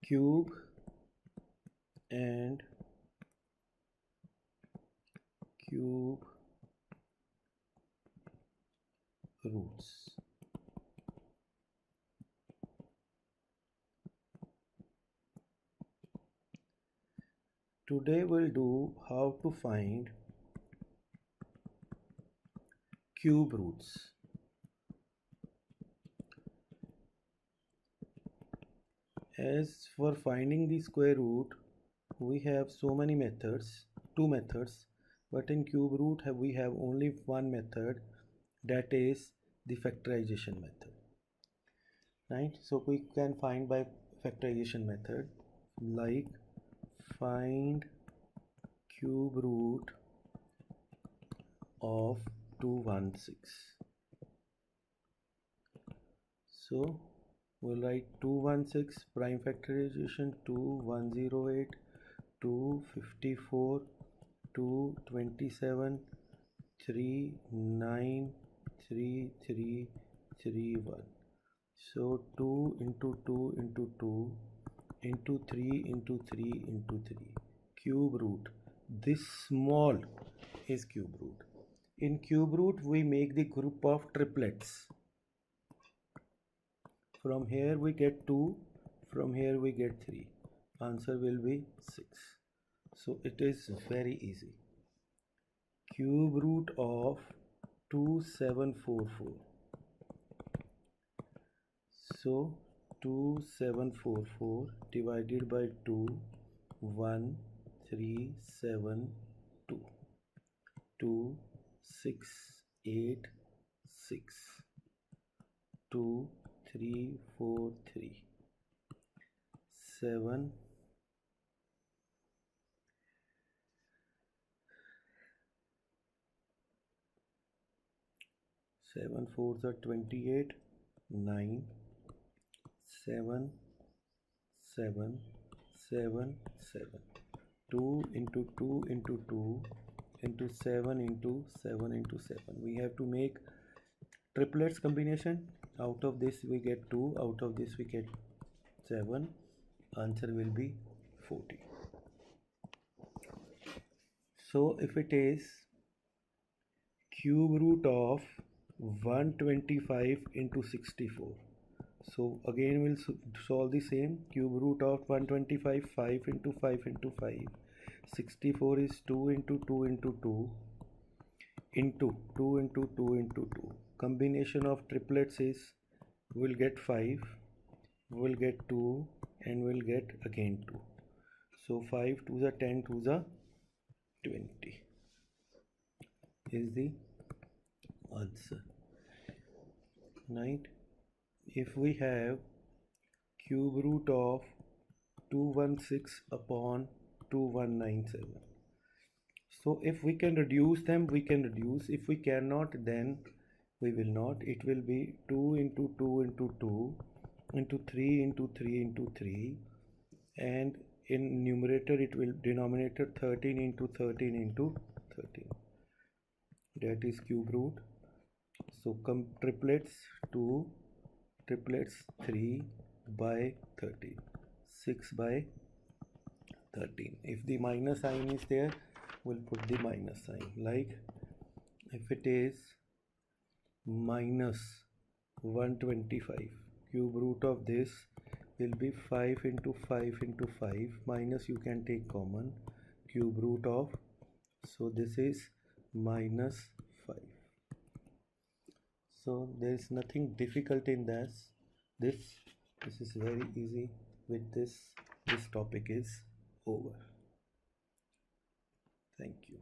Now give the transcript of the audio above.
cube and cube roots. Today we'll do how to find cube roots. As for finding the square root, we have so many methods, two methods, but in cube root we have only one method, that is the factorization method, right? So we can find by factorization method, like find cube root of 216. So we'll write 216 prime factorization 2108 254 227 393331. So 2 into 2 into 2 into 3 into 3 into 3 cube root. This small is cube root. In cube root we make the group of triplets. From here we get 2, from here we get 3. Answer will be 6. So it is very easy. Cube root of 2744. So 2744 divided by 2, 1372. 2, 6, 8, 6. 2, 3, 4, 3. 7, 7 4s are 28, 9, 7, 7, 7, 7. 2 into 2 into 2 into 7 into 7 into 7. We have to make triplets combination. Out of this we get 2, out of this we get 7. Answer will be 40. So if it is cube root of 125 into 64, so again we'll solve the same. Cube root of 125, 5 into 5 into 5. 64 is 2 into 2 into 2 into 2 into 2 into 2. Combination of triplets is we'll get 5, we'll get 2, and we'll get again 2. So 5 to the 10 to the 20 is the answer, right? If we have cube root of 216 upon 2197, so if we can reduce them, we can reduce. If we cannot, then we will not. It will be 2 into 2 into 2 into 3 into 3 into 3, and in numerator it will denominator 13 into 13 into 13. That is cube root. So come triplets 2, triplets 3 by 13, 6 by 13. If the minus sign is there, we'll put the minus sign. Like if it is minus 125, cube root of this will be 5 into 5 into 5, minus you can take common, cube root of, so this is minus 5. So there is nothing difficult in this. This is very easy. With this topic is over. Thank you.